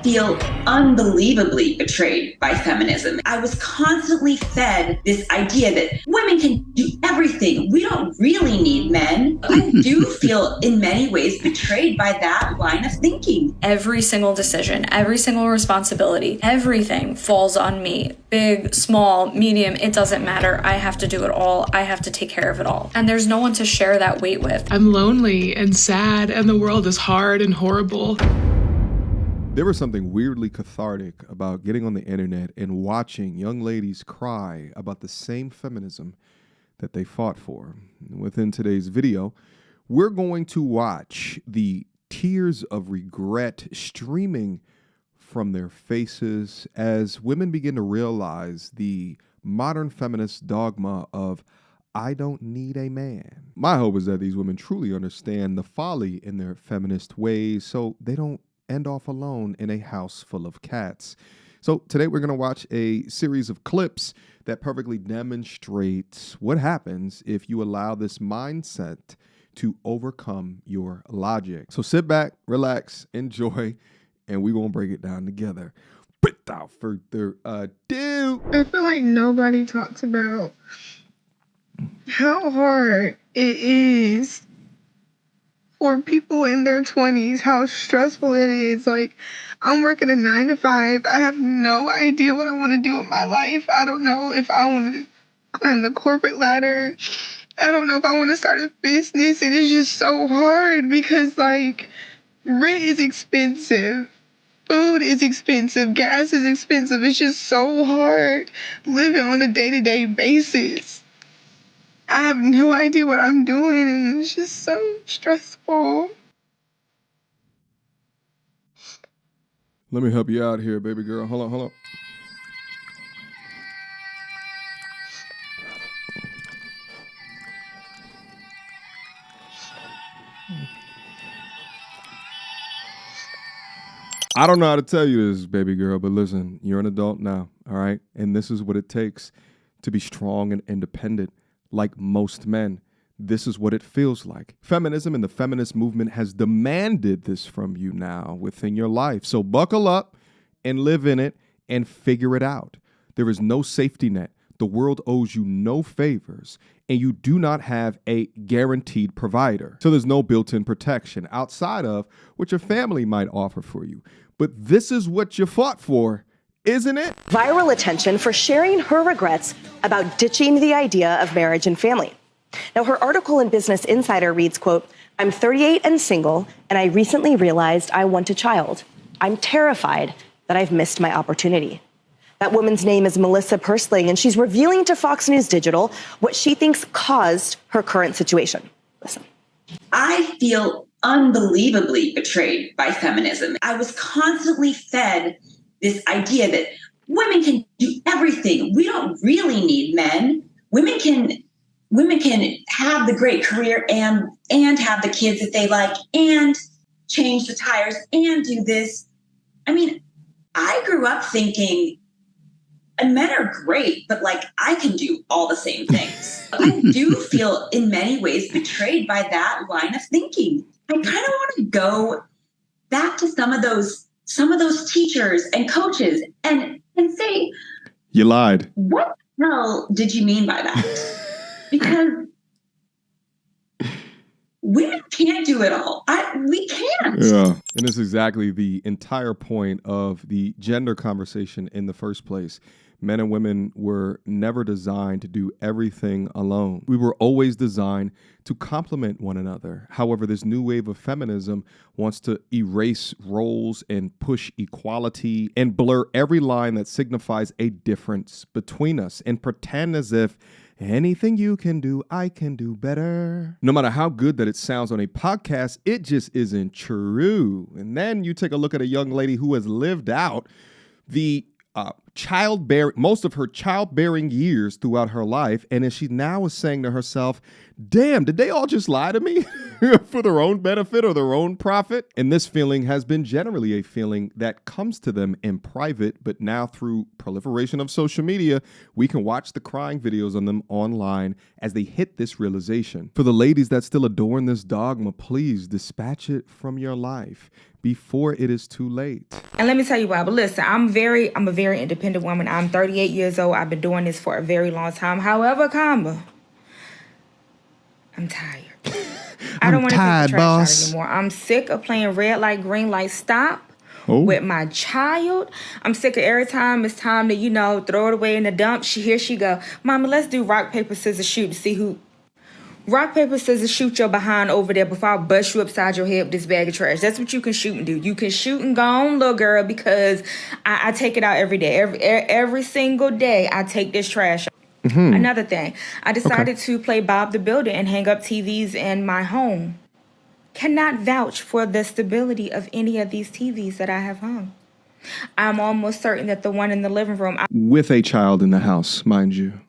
feel unbelievably betrayed by feminism. I was constantly fed this idea that women can do everything. We don't really need men. I do feel in many ways betrayed by that line of thinking. Every single decision, every single responsibility, everything falls on me. Big, small, medium, it doesn't matter. I have to do it all. I have to take care of it all. And there's no one to share that weight with. I'm lonely and sad, and the world is hard and horrible. There was something weirdly cathartic about getting on the internet and watching young ladies cry about the same feminism that they fought for. Within today's video, we're going to watch the tears of regret streaming from their faces as women begin to realize the modern feminist dogma of I don't need a man. My hope is that these women truly understand the folly in their feminist ways so they don't end off alone in a house full of cats. So today we're going to watch a series of clips that perfectly demonstrates what happens if you allow this mindset to overcome your logic. So sit back, relax, enjoy, and we're going to break it down together. Without further ado. I feel like nobody talks about how hard it is for people in their 20s, how stressful it is. Like, I'm working a 9 to 5. I have no idea what I want to do with my life. I don't know if I want to climb the corporate ladder. I don't know if I want to start a business. It is just so hard because, like, rent is expensive. Food is expensive. Gas is expensive. It's just so hard living on a day-to-day basis. I have no idea what I'm doing, and it's just so stressful. Let me help you out here, baby girl. Hold on. I don't know how to tell you this, baby girl, but listen, you're an adult now, all right? And this is what it takes to be strong and independent. Like most men, this is what it feels like. Feminism and the feminist movement has demanded this from you now within your life. So buckle up and live in it and figure it out. There is no safety net. The world owes you no favors, and you do not have a guaranteed provider. So there's no built-in protection outside of what your family might offer for you. But this is what you fought for, isn't it? Viral attention for sharing her regrets about ditching the idea of marriage and family. Now, her article in Business Insider reads, quote, "I'm 38 and single, and I recently realized I want a child. I'm terrified that I've missed my opportunity." That woman's name is Melissa Persling, and she's revealing to Fox News Digital what she thinks caused her current situation. Listen. I feel unbelievably betrayed by feminism. I was constantly fed this idea that women can do everything. We don't really need men. Women can have the great career and have the kids that they like and change the tires and do this. I mean, I grew up thinking, and men are great, but like I can do all the same things. I do feel in many ways betrayed by that line of thinking. I kind of want to go back to some of those teachers and coaches and say, you lied. What the hell did you mean by that? Because women can't do it all. We can't. Yeah. And it's exactly the entire point of the gender conversation in the first place. Men and women were never designed to do everything alone. We were always designed to complement one another. However, this new wave of feminism wants to erase roles and push equality and blur every line that signifies a difference between us and pretend as if anything you can do, I can do better. No matter how good that it sounds on a podcast, it just isn't true. And then you take a look at a young lady who has lived out the most of her childbearing years throughout her life, and as she now is saying to herself, damn, did they all just lie to me for their own benefit or their own profit? And this feeling has been generally a feeling that comes to them in private, but now through proliferation of social media, we can watch the crying videos on them online as they hit this realization. For the ladies that still adorn this dogma, please dispatch it from your life. before it is too late. And let me tell you why. But listen, I'm a very independent woman. I'm 38 years old. I've been doing this for a very long time. However, I'm tired. I don't want to take the trash out anymore. I'm sick of playing red light, green light, stop with my child. I'm sick of every time it's time to, throw it away in the dump. Here she go. Mama, let's do rock, paper, scissors, shoot to see who. Rock, paper, scissors, shoot your behind over there before I bust you upside your head with this bag of trash. That's what you can shoot and do. You can shoot and go on, little girl, because I take it out every day. Every single day, I take this trash out. Mm-hmm. Another thing, I decided to play Bob the Builder and hang up TVs in my home. Cannot vouch for the stability of any of these TVs that I have hung. I'm almost certain that the one in the living room... With a child in the house, mind you.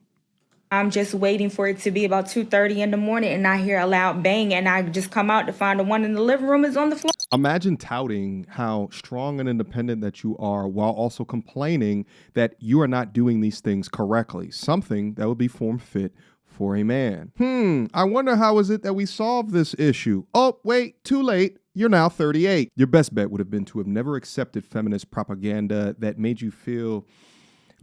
I'm just waiting for it to be about 2:30 in the morning and I hear a loud bang and I just come out to find the one in the living room is on the floor. Imagine touting how strong and independent that you are while also complaining that you are not doing these things correctly, something that would be form fit for a man. I wonder how is it that we solve this issue? Oh, wait, too late. You're now 38. Your best bet would have been to have never accepted feminist propaganda that made you feel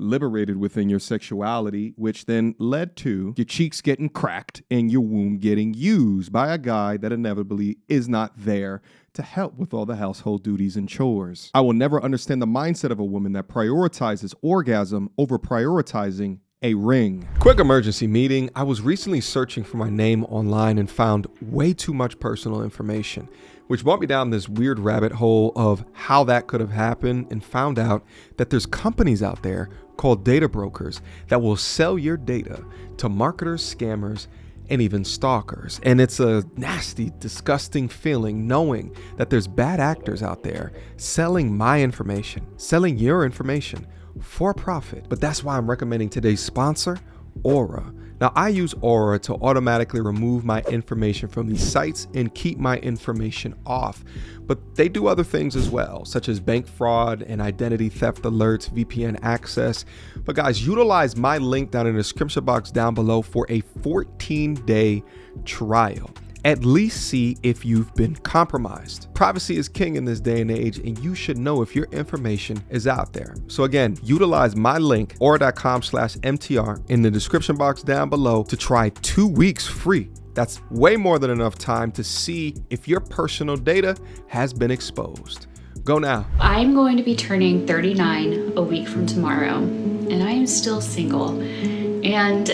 liberated within your sexuality, which then led to your cheeks getting cracked and your womb getting used by a guy that inevitably is not there to help with all the household duties and chores. I will never understand the mindset of a woman that prioritizes orgasm over prioritizing a ring. Quick emergency meeting. I was recently searching for my name online and found way too much personal information, which brought me down this weird rabbit hole of how that could have happened and found out that there's companies out there called data brokers that will sell your data to marketers, scammers, and even stalkers. And it's a nasty, disgusting feeling knowing that there's bad actors out there selling my information, selling your information for profit. But that's why I'm recommending today's sponsor, Aura. Now, I use Aura to automatically remove my information from these sites and keep my information off. But they do other things as well, such as bank fraud and identity theft alerts, VPN access. But guys, utilize my link down in the description box down below for a 14-day trial. At least see if you've been compromised. Privacy is king in this day and age, and you should know if your information is out there. So again, utilize my link, aura.com/MTR, in the description box down below to try 2 weeks free. That's way more than enough time to see if your personal data has been exposed. Go now. I'm going to be turning 39 a week from tomorrow, and I am still single, and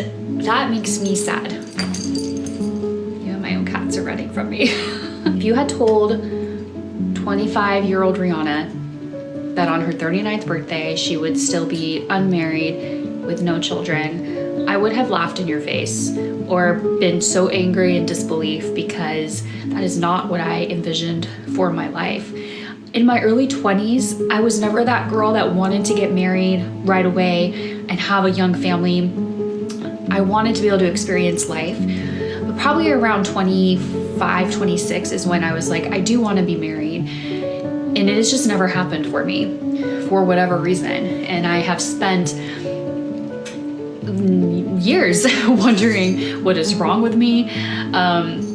that makes me sad. My own cats are running from me. If you had told 25-year-old Rihanna that on her 39th birthday she would still be unmarried with no children, I would have laughed in your face or been so angry in disbelief, because that is not what I envisioned for my life. In my early 20s, I was never that girl that wanted to get married right away and have a young family. I wanted to be able to experience life. Probably around 25, 26 is when I was like, I do want to be married. And it has just never happened for me for whatever reason. And I have spent years wondering what is wrong with me.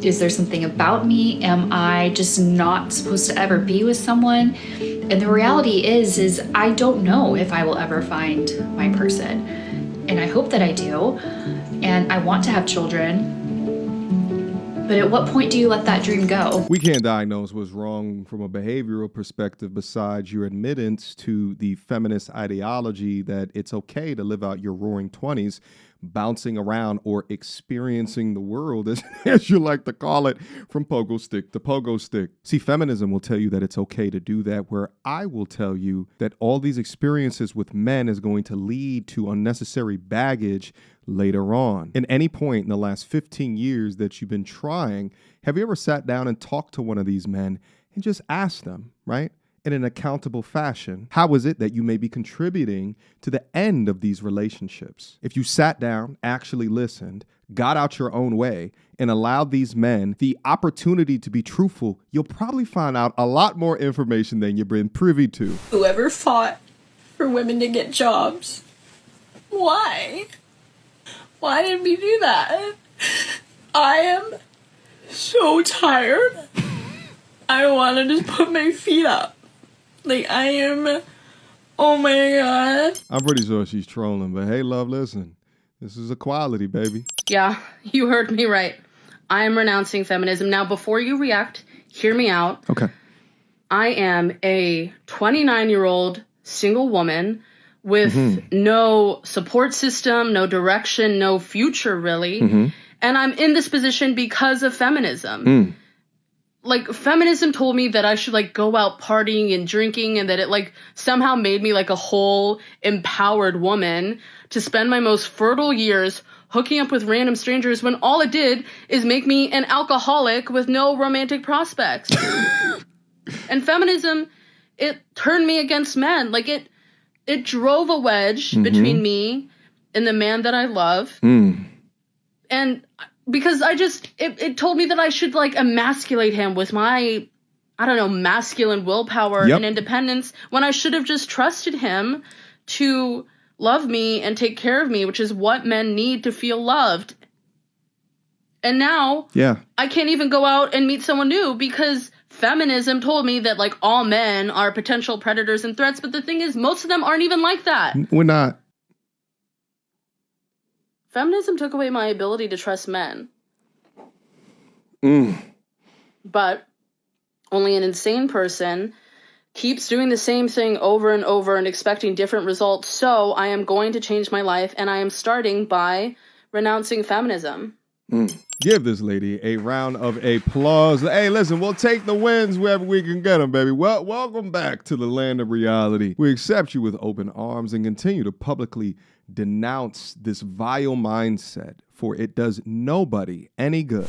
Is there something about me? Am I just not supposed to ever be with someone? And the reality is I don't know if I will ever find my person. And I hope that I do. And I want to have children. But at what point do you let that dream go? We can't diagnose what's wrong from a behavioral perspective besides your admittance to the feminist ideology that it's okay to live out your roaring 20s bouncing around or experiencing the world, as you like to call it, from pogo stick to pogo stick. See, feminism will tell you that it's okay to do that, where I will tell you that all these experiences with men is going to lead to unnecessary baggage later on. In any point in the last 15 years that you've been trying, have you ever sat down and talked to one of these men and just asked them, right, in an accountable fashion, how is it that you may be contributing to the end of these relationships? If you sat down, actually listened, got out your own way, and allowed these men the opportunity to be truthful, you'll probably find out a lot more information than you've been privy to. Whoever fought for women to get jobs, why? Why did we do that? I am so tired I want to just put my feet up. Like, I am, oh my God. I'm pretty sure she's trolling, but hey, love, listen. This is equality, baby. Yeah, you heard me right. I am renouncing feminism. Now, before you react, hear me out. Okay. I am a 29-year-old single woman with no support system, no direction, no future, really. And I'm in this position because of feminism. Like, feminism told me that I should, like, go out partying and drinking, and that it, like, somehow made me, like, a whole empowered woman to spend my most fertile years hooking up with random strangers, when all it did is make me an alcoholic with no romantic prospects. And feminism, it turned me against men. Like, it drove a wedge between me and the man that I love. And because it told me that I should, like, emasculate him with my, I don't know, masculine willpower and independence, when I should have just trusted him to love me and take care of me, which is what men need to feel loved. And now I can't even go out and meet someone new because feminism told me that, like, all men are potential predators and threats. But the thing is, most of them aren't even like that. We're not. Feminism took away my ability to trust men. But only an insane person keeps doing the same thing over and over and expecting different results. So I am going to change my life, and I am starting by renouncing feminism. Give this lady a round of applause. Hey, listen, we'll take the wins wherever we can get them, baby. Well, welcome back to the land of reality. We accept you with open arms and continue to publicly denounce this vile mindset, for it does nobody any good.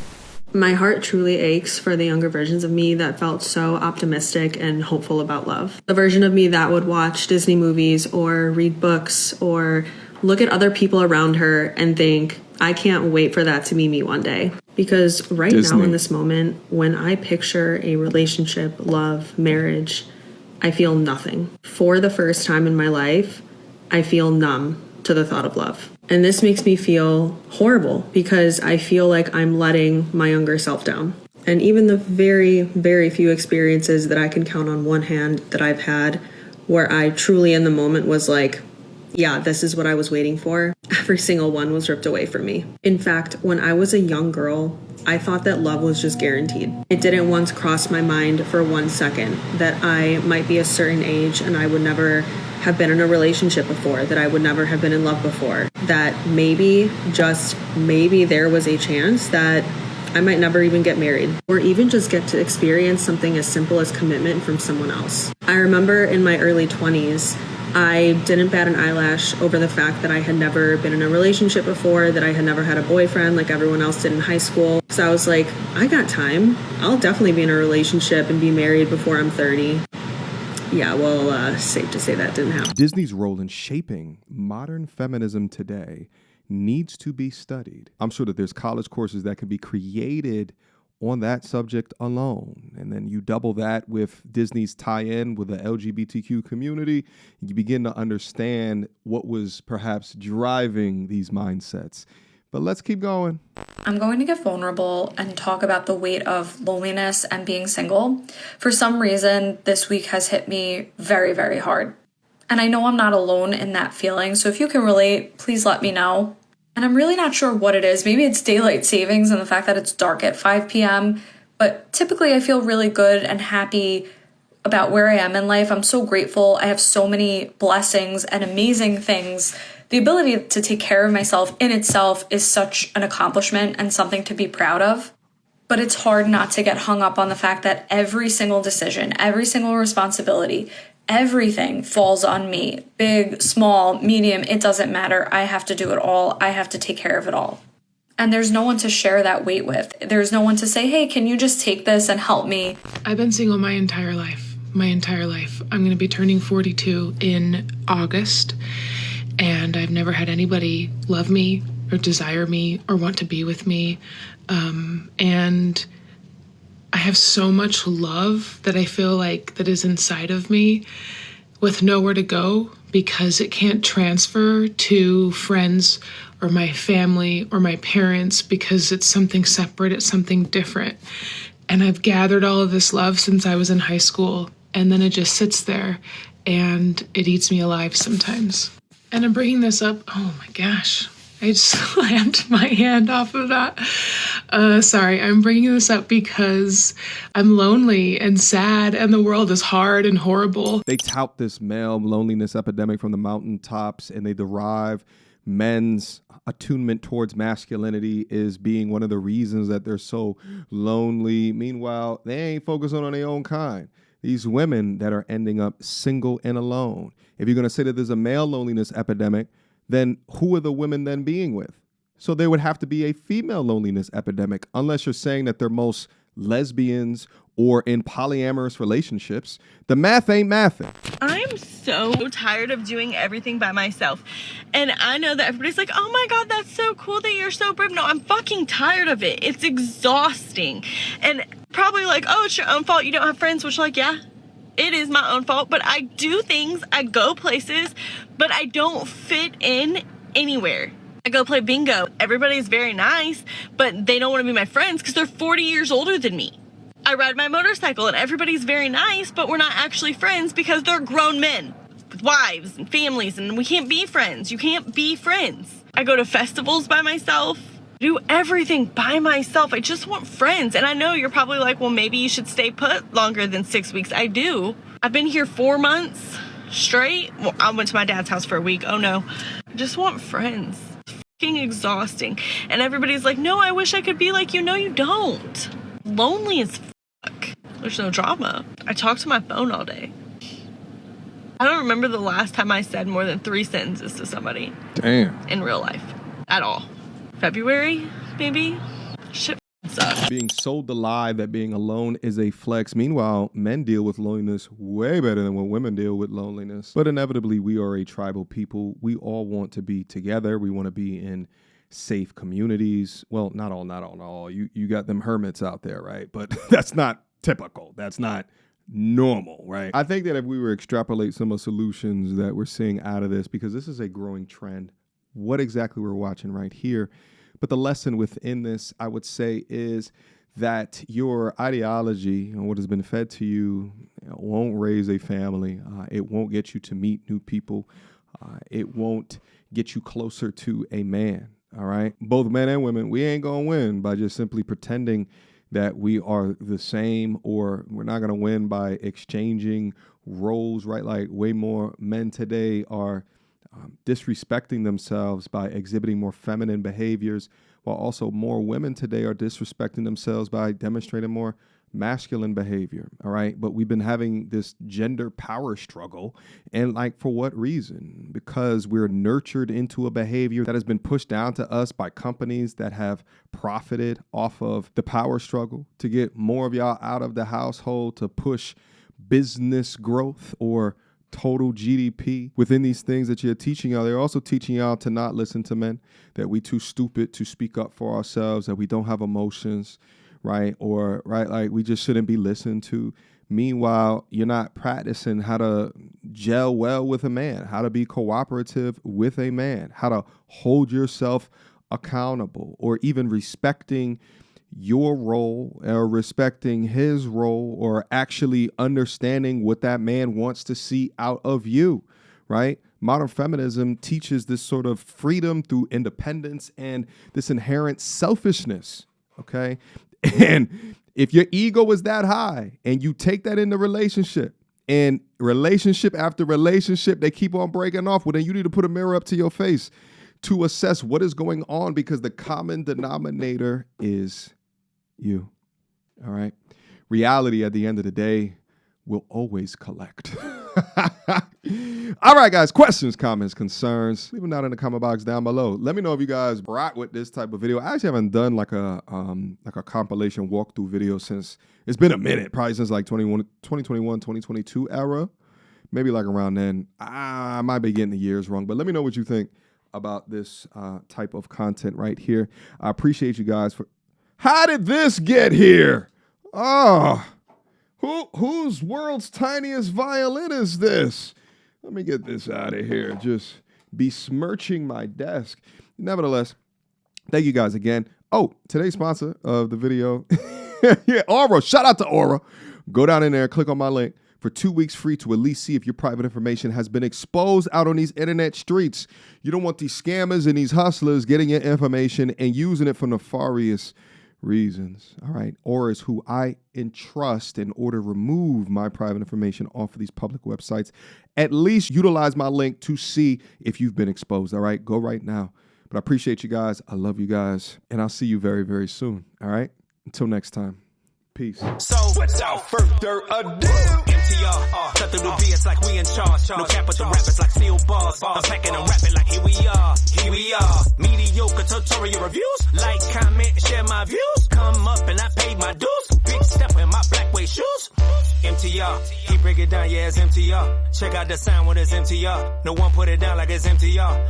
My heart truly aches for the younger versions of me that felt so optimistic and hopeful about love. The version of me that would watch Disney movies or read books or look at other people around her and think, I can't wait for that to be me one day. Because right now in this moment, when I picture a relationship, love, marriage, I feel nothing. For the first time in my life, I feel numb to the thought of love. And this makes me feel horrible because I feel like I'm letting my younger self down. And even the very, very few experiences that I can count on one hand that I've had where I truly in the moment was like, yeah, this is what I was waiting for, every single one was ripped away from me. In fact, when I was a young girl, I thought that love was just guaranteed. It didn't once cross my mind for 1 second that I might be a certain age and I would never have been in a relationship before, that I would never have been in love before, that maybe, just maybe, there was a chance that I might never even get married, or even just get to experience something as simple as commitment from someone else. I remember in my early 20s, I didn't bat an eyelash over the fact that I had never been in a relationship before, that I had never had a boyfriend like everyone else did in high school. So I was like, I got time. I'll definitely be in a relationship and be married before I'm 30. Yeah, well, safe to say that didn't happen. Disney's role in shaping modern feminism today needs to be studied. I'm sure that there's college courses that can be created on that subject alone. And then you double that with Disney's tie-in with the LGBTQ community, you begin to understand what was perhaps driving these mindsets. But let's keep going. I'm going to get vulnerable and talk about the weight of loneliness and being single. For some reason, this week has hit me very, very hard. And I know I'm not alone in that feeling, so if you can relate, please let me know. And I'm really not sure what it is. Maybe it's daylight savings and the fact that it's dark at 5 p.m., but typically I feel really good and happy about where I am in life. I'm so grateful. I have so many blessings and amazing things. The ability to take care of myself in itself is such an accomplishment and something to be proud of. But it's hard not to get hung up on the fact that every single decision, every single responsibility, everything falls on me. Big, small, medium, it doesn't matter. I have to do it all. I have to take care of it all. And there's no one to share that weight with. There's no one to say, hey, can you just take this and help me? I've been single my entire life. I'm going to be turning 42 in August. And I've never had anybody love me or desire me or want to be with me. And I have so much love that I feel like that is inside of me with nowhere to go because it can't transfer to friends or my family or my parents because it's something separate, it's something different. And I've gathered all of this love since I was in high school, and then it just sits there and it eats me alive sometimes. And I'm bringing this up, oh my gosh, I just slammed my hand off of that. Sorry, I'm bringing this up because I'm lonely and sad and the world is hard and horrible. They tout this male loneliness epidemic from the mountaintops, and they derive men's attunement towards masculinity is being one of the reasons that they're so lonely. Meanwhile, they ain't focusing on their own kind. These women that are ending up single and alone. If you're going to say that there's a male loneliness epidemic, then who are the women then being with? So there would have to be a female loneliness epidemic, unless you're saying that they're most lesbians or in polyamorous relationships. The math ain't mathing. I'm so tired of doing everything by myself. And I know that everybody's like, oh my God, that's so cool that you're so brave. No, I'm fucking tired of it. It's exhausting. And probably like, oh, it's your own fault you don't have friends, which like, yeah, it is my own fault. But I do things, I go places, but I don't fit in anywhere. I go play bingo. Everybody's very nice, but they don't want to be my friends because they're 40 years older than me. I ride my motorcycle and everybody's very nice, but we're not actually friends because they're grown men with wives and families, and we can't be friends. You can't be friends. I go to festivals by myself, do everything by myself. I just want friends. And I know you're probably like, well, maybe you should stay put longer than 6 weeks. I do. I've been here 4 months straight. Well, I went to my dad's house for a week. Oh no. I just want friends. It's fucking exhausting. And everybody's like, no, I wish I could be like you. No, you don't. Lonely as fuck. There's no drama. I talk to my phone all day. I don't remember the last time I said more than 3 sentences to somebody. Damn. In real life. At all. February, maybe? Shit sucks. Being sold the lie that being alone is a flex. Meanwhile, men deal with loneliness way better than when women deal with loneliness. But inevitably, we are a tribal people. We all want to be together. We want to be in safe communities. Well, not all. You got them hermits out there, right? But that's not typical. That's not normal, right? I think that if we were to extrapolate some of the solutions that we're seeing out of this, because this is a growing trend, what exactly we're watching right here. But the lesson within this, I would say, is that your ideology and what has been fed to you won't raise a family. It won't get you to meet new people. It won't get you closer to a man. All right. Both men and women, we ain't going to win by just simply pretending that we are the same, or we're not going to win by exchanging roles, right? Like way more men today are disrespecting themselves by exhibiting more feminine behaviors, while also more women today are disrespecting themselves by demonstrating more masculine behavior. All right. But we've been having this gender power struggle. And like, for what reason? Because we're nurtured into a behavior that has been pushed down to us by companies that have profited off of the power struggle to get more of y'all out of the household, to push business growth or total GDP within these things that you're teaching y'all. They're also teaching y'all to not listen to men, that we too stupid to speak up for ourselves, that we don't have emotions, right? Or, right, like we just shouldn't be listened to. Meanwhile, you're not practicing how to gel well with a man, how to be cooperative with a man, how to hold yourself accountable, or even respecting your role or respecting his role, or actually understanding what that man wants to see out of you, right? Modern feminism teaches this sort of freedom through independence and this inherent selfishness, okay? And if your ego is that high and you take that into relationship, and relationship after relationship, they keep on breaking off, well, then you need to put a mirror up to your face to assess what is going on, because the common denominator is you. All right. Reality at the end of the day will always collect. All right, guys, questions, comments, concerns, leave them down in the comment box down below. Let me know if you guys rock with this type of video. I actually haven't done like a compilation walkthrough video since, it's been a minute, probably since like 2021, 2022 era, maybe like around then. I might be getting the years wrong, but let me know what you think about this type of content right here. I appreciate you guys for. How did this get here? Oh, whose world's tiniest violin is this? Let me get this out of here. Just besmirching my desk. Nevertheless, thank you guys again. Oh, today's sponsor of the video Yeah, Aura. Shout out to Aura. Go down in there, click on my link for 2 weeks free to at least see if your private information has been exposed out on these internet streets. You don't want these scammers and these hustlers getting your information and using it for nefarious reasons. All right. Aura is who I entrust in order to remove my private information off of these public websites. At least utilize my link to see if you've been exposed. All right. Go right now. But I appreciate you guys. I love you guys. And I'll see you very, very soon. All right. Until next time. Peace. So without further ado, MTR, cut through the BS like we in charge. No cap with the rappers like steel bars. I'm packing and rapping like here we are. Here we are. Mediocre tutorial reviews. Like, comment, share my views. Come up and I paid my dues. Big step in my black way shoes. MTR, he break it down, yeah, it's MTR. Check out the sound when it's MTR. No one put it down like it's MTR.